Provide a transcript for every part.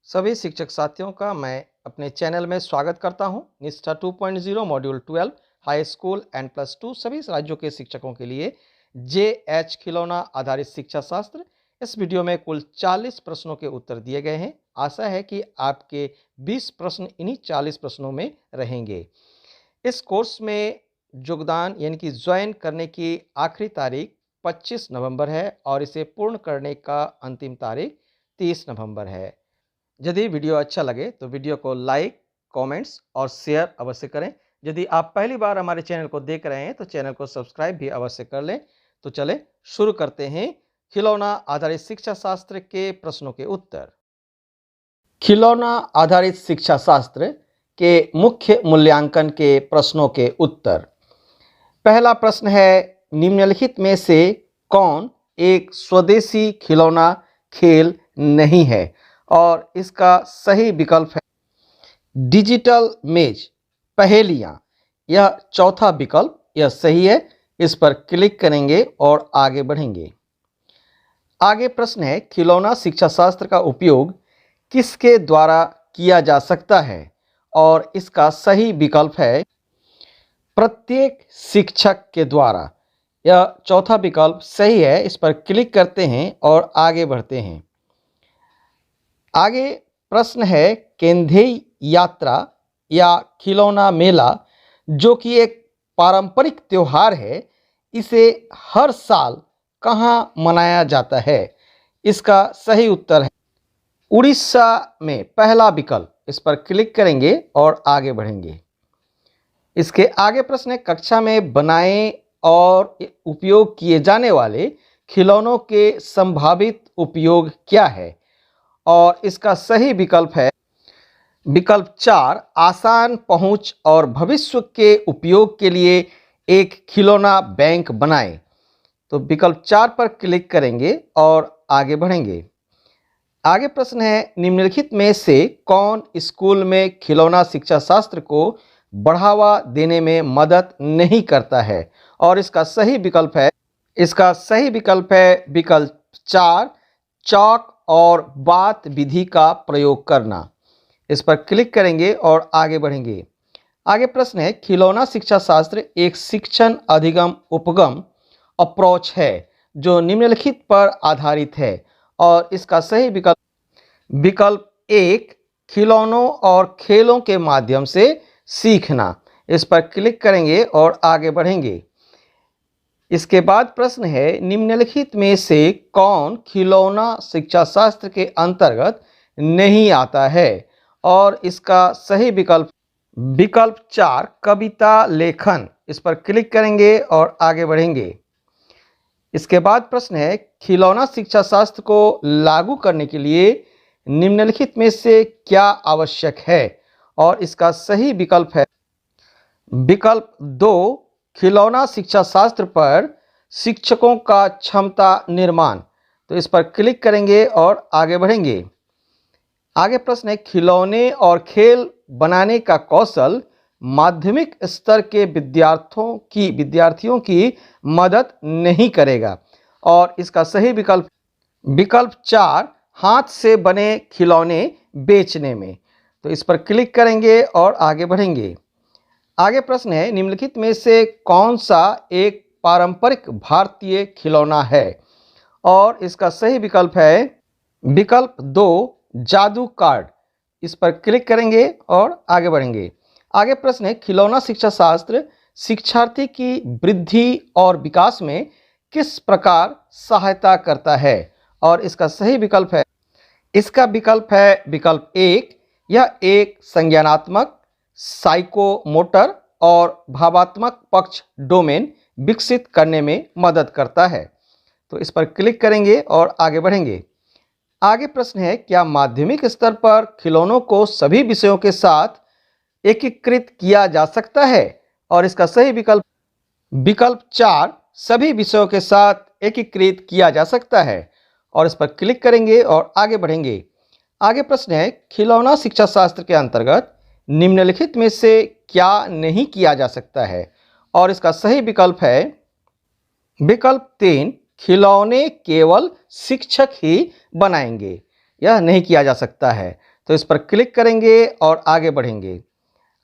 सभी शिक्षक साथियों का मैं अपने चैनल में स्वागत करता हूं। निष्ठा 2.0 module 12 high school and plus two सभी राज्यों के शिक्षकों के लिए JH खिलौना आधारित शिक्षा शास्त्र। इस वीडियो में कुल 40 प्रश्नों के उत्तर दिए गए हैं। आशा है कि आपके 20 प्रश्न इन्हीं 40 प्रश्नों में रहेंगे। इस कोर्स में योगदान यानी कि ज्वाइन करने की आखिरी तारीख 25 नवंबर है और इसे पूर्ण करने का अंतिम तारीख 30 नवंबर है। यदि वीडियो अच्छा लगे तो वीडियो को लाइक, कमेंट्स और शेयर अवश्य करें। यदि आप पहली बार हमारे चैनल को देख रहे हैं तो चैनल को सब्सक्राइब भी अवश्य कर लें। तो चले शुरू करते हैं खिलौना आधारित शिक्षा शास्त्र के प्रश्नों के उत्तर। खिलौना आधारित शिक्षा शास्त्र के मुख्य मूल्यांकन के प्रश्नों के उत्तर। पहला प्रश्न है, निम्नलिखित में से कौन एक स्वदेशी खिलौना खेल नहीं है? और इसका सही विकल्प है डिजिटल मेज पहेलियां। यह चौथा विकल्प यह सही है। इस पर क्लिक करेंगे और आगे बढ़ेंगे। आगे प्रश्न है, खिलौना शिक्षा शास्त्र का उपयोग किसके द्वारा किया जा सकता है? और इसका सही विकल्प है प्रत्येक शिक्षक के द्वारा। यह चौथा विकल्प सही है। इस पर क्लिक करते हैं और आगे बढ़ते हैं। आगे प्रश्न है, केंधेई यात्रा या खिलौना मेला जो कि एक पारंपरिक त्योहार है, इसे हर साल कहाँ मनाया जाता है? इसका सही उत्तर है उड़ीसा में, पहला विकल्प। इस पर क्लिक करेंगे और आगे बढ़ेंगे। इसके आगे प्रश्न है, कक्षा में बनाए और उपयोग किए जाने वाले खिलौनों के संभावित उपयोग क्या है? और इसका सही विकल्प है विकल्प 4, आसान पहुंच और भविष्य के उपयोग के लिए एक खिलौना बैंक बनाएं। तो विकल्प 4 पर क्लिक करेंगे और आगे बढ़ेंगे। आगे प्रश्न है, निम्नलिखित में से कौन स्कूल में खिलौना शिक्षा शास्त्र को बढ़ावा देने में मदद नहीं करता है? और इसका सही विकल्प है विकल्प 4, चौक और बात विधि का प्रयोग करना। इस पर क्लिक करेंगे और आगे बढ़ेंगे। आगे प्रश्न है, खिलौना शिक्षा शास्त्र एक शिक्षण अधिगम उपगम अप्रोच है जो निम्नलिखित पर आधारित है। और इसका सही विकल्प 1, खिलौनों और खेलों के माध्यम से सीखना। इस पर क्लिक करेंगे और आगे बढ़ेंगे। इसके बाद प्रश्न है, निम्नलिखित में से कौन खिलौना शिक्षा शास्त्र के अंतर्गत नहीं आता है? और इसका सही विकल्प 4, कविता लेखन। इस पर क्लिक करेंगे और आगे बढ़ेंगे। इसके बाद प्रश्न है, खिलौना शिक्षा शास्त्र को लागू करने के लिए निम्नलिखित में से क्या आवश्यक है? और इसका सही विकल्प है विकल्प 2, खिलौना शिक्षा शास्त्र पर शिक्षकों का क्षमता निर्माण। तो इस पर क्लिक करेंगे और आगे बढ़ेंगे। आगे प्रश्न है, खिलौने और खेल बनाने का कौशल माध्यमिक स्तर के विद्यार्थियों की मदद नहीं करेगा। और इसका सही विकल्प 4, हाथ से बने खिलौने बेचने में। तो इस पर क्लिक करेंगे और आगे बढ़ेंगे। आगे प्रश्न है, निम्नलिखित में से कौन सा एक पारंपरिक भारतीय खिलौना है? और इसका सही विकल्प है विकल्प 2, जादू कार्ड। इस पर क्लिक करेंगे और आगे बढ़ेंगे। आगे प्रश्न है, खिलौना शिक्षा शास्त्र शिक्षार्थी की वृद्धि और विकास में किस प्रकार सहायता करता है? और इसका सही विकल्प है विकल्प 1, यह एक संज्ञानात्मक, साइकोमोटर और भावात्मक पक्ष डोमेन विकसित करने में मदद करता है। तो इस पर क्लिक करेंगे और आगे बढ़ेंगे। आगे प्रश्न है, क्या माध्यमिक स्तर पर खिलौनों को सभी विषयों के साथ एकीकृत किया जा सकता है? और इसका सही विकल्प 4, सभी विषयों के साथ एकीकृत किया जा सकता है। और इस पर क्लिक करेंगे और आगे बढ़ेंगे। आगे प्रश्न है, खिलौना शिक्षा शास्त्र के अंतर्गत निम्नलिखित में से क्या नहीं किया जा सकता है? और इसका सही विकल्प है विकल्प 3, खिलौने केवल शिक्षक ही बनाएंगे। यह नहीं किया जा सकता है। तो इस पर क्लिक करेंगे और आगे बढ़ेंगे।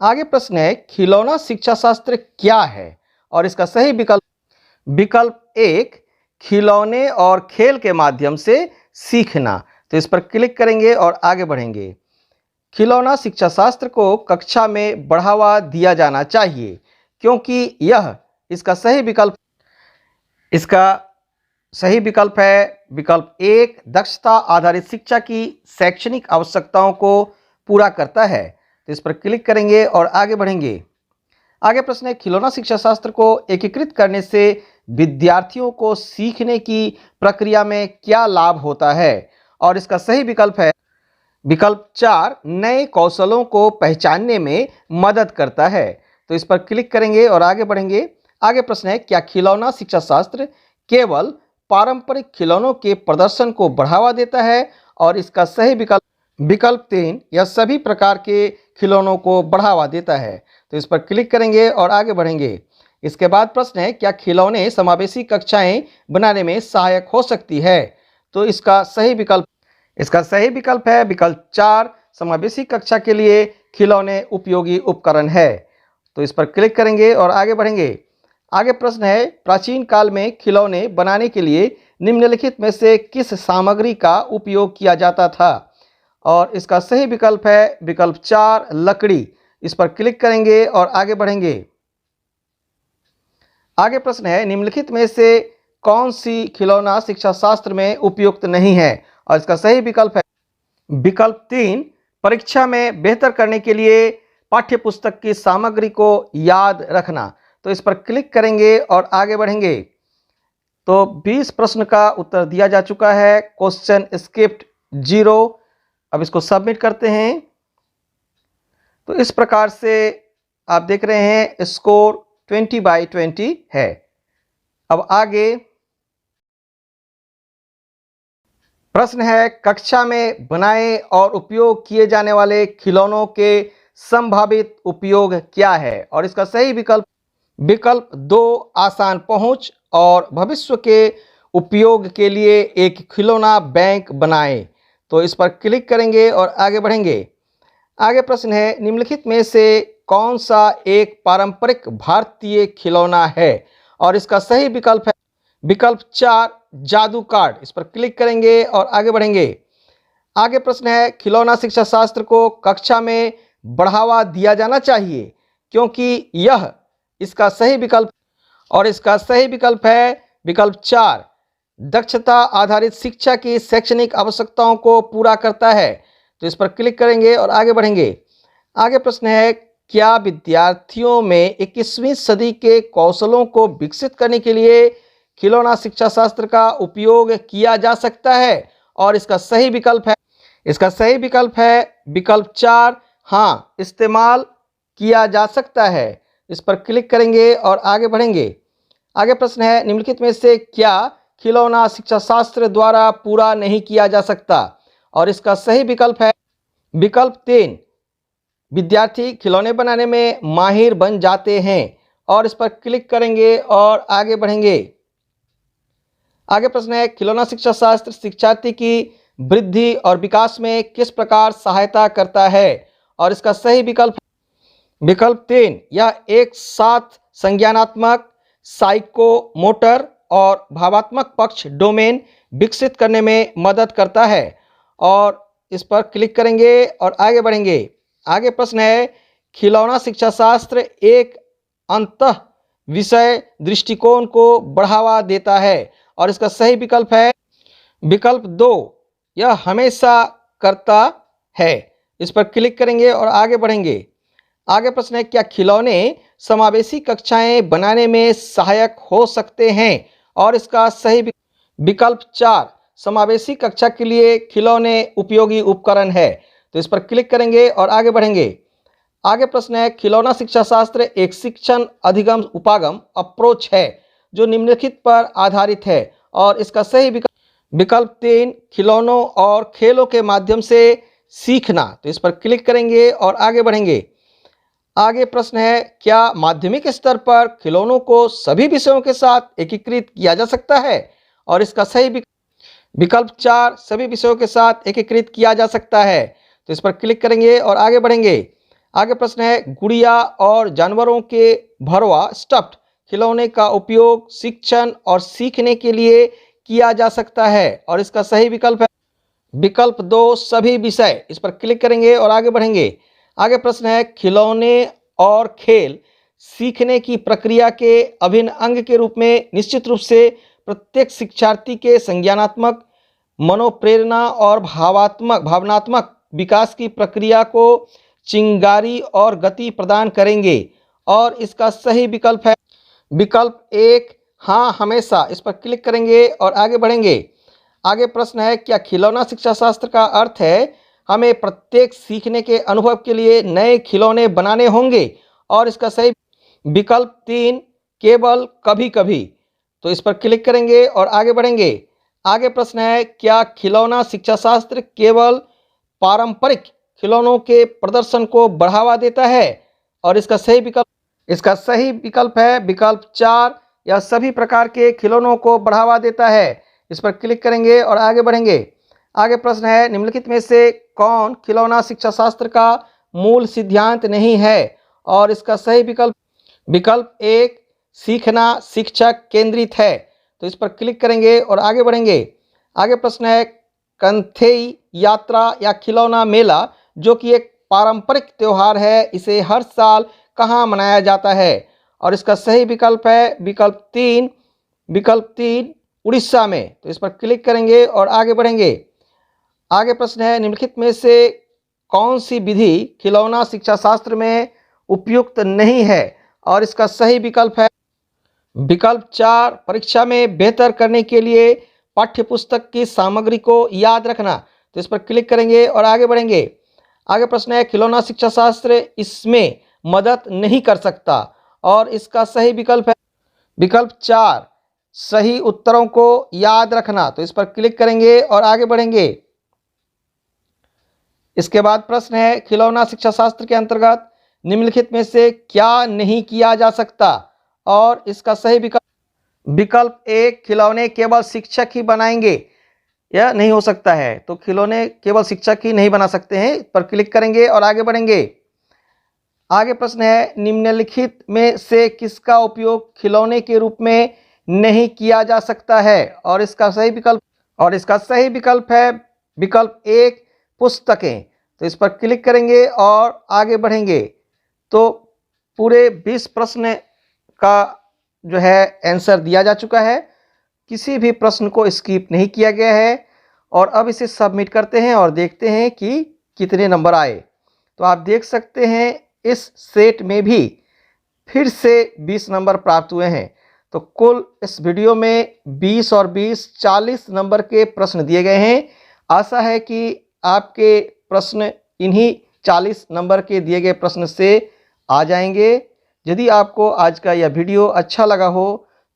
आगे प्रश्न है खिलौना शिक्षा शास्त्र क्या है? और इसका सही विकल्प एक, खिलौने और खेल के माध्यम से सीखना। तो इस पर क्लिक करेंगे और आगे बढ़ेंगे। खिलौना शिक्षा शास्त्र को कक्षा में बढ़ावा दिया जाना चाहिए क्योंकि यह इसका सही विकल्प है विकल्प एक, दक्षता आधारित शिक्षा की शैक्षणिक आवश्यकताओं को पूरा करता है। तो इस पर क्लिक करेंगे और आगे बढ़ेंगे। आगे प्रश्न है खिलौना शिक्षा शास्त्र को एकीकृत करने से विद्यार्थियों को सीखने की प्रक्रिया में क्या लाभ होता है? और इसका सही विकल्प है विकल्प चार, नए कौशलों को पहचानने में मदद करता है। तो इस पर क्लिक करेंगे और आगे बढ़ेंगे। आगे प्रश्न है क्या खिलौना शिक्षा शास्त्र केवल पारंपरिक खिलौनों के प्रदर्शन को बढ़ावा देता है? और इसका सही विकल्प तीन, यह सभी प्रकार के खिलौनों को बढ़ावा देता है। तो इस पर क्लिक करेंगे और आगे बढ़ेंगे। इसके बाद प्रश्न है क्या खिलौने समावेशी कक्षाएं बनाने में सहायक हो सकती है? तो इसका सही विकल्प है विकल्प चार, समावेशी कक्षा के लिए खिलौने उपयोगी उपकरण है। तो इस पर क्लिक करेंगे और आगे बढ़ेंगे। आगे प्रश्न है प्राचीन काल में खिलौने बनाने के लिए निम्नलिखित में से किस सामग्री का उपयोग किया जाता था? और इसका सही विकल्प है विकल्प चार, लकड़ी। इस पर क्लिक करेंगे और आगे बढ़ेंगे। आगे प्रश्न है निम्नलिखित में से कौन सी खिलौना शिक्षा शास्त्र में उपयुक्त नहीं है? और इसका सही विकल्प है विकल्प तीन, परीक्षा में बेहतर करने के लिए पाठ्यपुस्तक की सामग्री को याद रखना। तो इस पर क्लिक करेंगे और आगे बढ़ेंगे। तो 20 प्रश्न का उत्तर दिया जा चुका है। Question script 0। अब इसको सबमिट करते हैं। तो इस प्रकार से आप देख रहे हैं स्कोर 20/20 है। अब आगे प्रश्न है कक्षा में बनाए और उपयोग किए जाने वाले खिलौनों के संभावित उपयोग क्या है? और इसका सही विकल्प दो, आसान पहुंच और भविष्य के उपयोग के लिए एक खिलौना बैंक बनाएं। तो इस पर क्लिक करेंगे और आगे बढ़ेंगे। आगे प्रश्न है निम्नलिखित में से कौन सा एक पारंपरिक भारतीय खिलौना है? और इसका सही विकल्प है विकल्प चार, जादू कार्ड। इस पर क्लिक करेंगे और आगे बढ़ेंगे। आगे प्रश्न है खिलौना शिक्षा शास्त्र को कक्षा में बढ़ावा दिया जाना चाहिए क्योंकि यह इसका सही विकल्प है विकल्प चार, दक्षता आधारित शिक्षा की शैक्षणिक आवश्यकताओं को पूरा करता है। तो इस पर क्लिक करेंगे और आगे बढ़ेंगे। आगे प्रश्न है क्या विद्यार्थियों में 21वीं सदी के कौशलों को विकसित करने के लिए खिलौना शिक्षा शास्त्र का उपयोग किया जा सकता है? और इसका सही विकल्प है विकल्प चार, हाँ, इस्तेमाल किया जा सकता है। इस पर क्लिक करेंगे और आगे बढ़ेंगे। आगे प्रश्न है निम्नलिखित में से क्या खिलौना शिक्षा शास्त्र द्वारा पूरा नहीं किया जा सकता? और इसका सही विकल्प है विकल्प तीन, विद्यार्थी खिलौने बनाने में माहिर बन जाते हैं। और इस पर क्लिक करेंगे और आगे बढ़ेंगे। आगे प्रश्न है खिलौना शिक्षा शास्त्र शिक्षार्थी की वृद्धि और विकास में किस प्रकार सहायता करता है? और इसका सही विकल्प तीन, यह एक साथ संज्ञानात्मक, साइकोमोटर और भावात्मक पक्ष डोमेन विकसित करने में मदद करता है। और इस पर क्लिक करेंगे और आगे बढ़ेंगे। आगे प्रश्न है खिलौना शिक्षा शास्त्र एक अंतः विषय दृष्टिकोण को बढ़ावा देता है। और इसका सही विकल्प है विकल्प दो, यह हमेशा करता है। इस पर क्लिक करेंगे और आगे बढ़ेंगे। आगे प्रश्न है क्या खिलौने समावेशी कक्षाएं बनाने में सहायक हो सकते हैं? और इसका सही विकल्प चार, समावेशी कक्षा के लिए खिलौने उपयोगी उपकरण है। तो इस पर क्लिक करेंगे और आगे बढ़ेंगे। आगे प्रश्न है खिलौना शिक्षा शास्त्र एक शिक्षण अधिगम उपागम अप्रोच है जो निम्नलिखित पर आधारित है। और इसका सही विकल्प तीन, खिलौनों और खेलों के माध्यम से सीखना। तो इस पर क्लिक करेंगे और आगे बढ़ेंगे। आगे प्रश्न है क्या माध्यमिक स्तर पर खिलौनों को सभी विषयों के साथ एकीकृत किया जा सकता है? और इसका सही विकल्प चार, सभी विषयों के साथ एकीकृत किया जा सकता है। तो इस पर क्लिक करेंगे और आगे बढ़ेंगे। आगे प्रश्न है, गुड़िया और जानवरों के भरवा स्टफ्ड खिलौने का उपयोग शिक्षण और सीखने के लिए किया जा सकता है और इसका सही विकल्प है विकल्प 2 सभी विषय। इस पर क्लिक करेंगे और आगे बढ़ेंगे। आगे प्रश्न है, खिलौने और खेल सीखने की प्रक्रिया के अभिन्न अंग के रूप में निश्चित रूप से प्रत्येक शिक्षार्थी के संज्ञानात्मक, मनोप्रेरणा और भावनात्मक विकास की प्रक्रिया को चिंगारी और गति प्रदान करेंगे और इसका सही विकल्प है विकल्प 1 हाँ हमेशा। इस पर क्लिक करेंगे और आगे बढ़ेंगे। आगे प्रश्न है, क्या खिलौना शिक्षा शास्त्र का अर्थ है हमें प्रत्येक सीखने के अनुभव के लिए नए खिलौने बनाने होंगे और इसका सही विकल्प 3 केवल कभी कभी। तो इस पर क्लिक करेंगे और आगे बढ़ेंगे। आगे प्रश्न है, क्या खिलौना शिक्षा शास्त्र केवल पारंपरिक खिलौनों के प्रदर्शन को बढ़ावा देता है और इसका सही विकल्प है विकल्प 4 यह सभी प्रकार के खिलौनों को बढ़ावा देता है। इस पर क्लिक करेंगे और आगे बढ़ेंगे। आगे प्रश्न है, निम्नलिखित में से कौन खिलौना शिक्षा शास्त्र का मूल सिद्धांत नहीं है और इसका सही विकल्प 1 सीखना शिक्षक केंद्रित है। तो इस पर क्लिक करेंगे और आगे बढ़ेंगे। आगे प्रश्न है, कंथेई यात्रा या खिलौना मेला जो कि एक पारंपरिक त्यौहार है, इसे हर साल कहाँ मनाया जाता है और इसका सही विकल्प है विकल्प 3 उड़ीसा में। तो इस पर क्लिक करेंगे और आगे बढ़ेंगे। आगे प्रश्न है, निम्नलिखित में से कौन सी विधि खिलौना शिक्षा शास्त्र में उपयुक्त नहीं है और इसका सही विकल्प है विकल्प 4 परीक्षा में बेहतर करने के लिए पाठ्यपुस्तक की सामग्री को याद रखना। तो इस पर क्लिक करेंगे और आगे बढ़ेंगे। आगे प्रश्न है, खिलौना शिक्षा शास्त्र इसमें मदद नहीं कर सकता और इसका सही विकल्प है विकल्प 4 सही उत्तरों को याद रखना। तो इस पर क्लिक करेंगे और आगे बढ़ेंगे। इसके बाद प्रश्न है, खिलौना शिक्षा शास्त्र के अंतर्गत निम्नलिखित में से क्या नहीं किया जा सकता और इसका सही विकल्प 1 खिलौने केवल शिक्षक ही बनाएंगे यह नहीं हो सकता है। तो खिलौने केवल शिक्षक ही नहीं बना सकते हैं। पर क्लिक करेंगे और आगे बढ़ेंगे। आगे प्रश्न है, निम्नलिखित में से किसका उपयोग खिलौने के रूप में नहीं किया जा सकता है और इसका सही विकल्प है विकल्प 1 पुस्तकें। तो इस पर क्लिक करेंगे और आगे बढ़ेंगे। तो पूरे 20 प्रश्न का जो है आंसर दिया जा चुका है, किसी भी प्रश्न को स्किप नहीं किया गया है और अब इसे सबमिट करते हैं और देखते हैं कि कितने नंबर आए। तो आप देख सकते हैं इस सेट में भी फिर से 20 नंबर प्राप्त हुए हैं। तो कुल इस वीडियो में 20 और 20 40 नंबर के प्रश्न दिए गए हैं। आशा है कि आपके प्रश्न इन्हीं 40 नंबर के दिए गए प्रश्न से आ जाएंगे। यदि आपको आज का यह वीडियो अच्छा लगा हो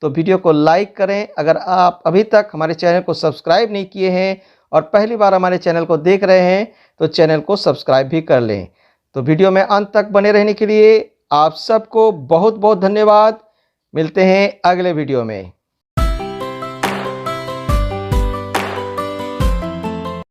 तो वीडियो को लाइक करें। अगर आप अभी तक हमारे चैनल को सब्सक्राइब नहीं किए हैं और पहली बार हमारे चैनल को देख रहे हैं तो चैनल को सब्सक्राइब भी कर लें। तो वीडियो में अंत तक बने रहने के लिए आप सबको बहुत बहुत धन्यवाद। मिलते हैं अगले वीडियो में।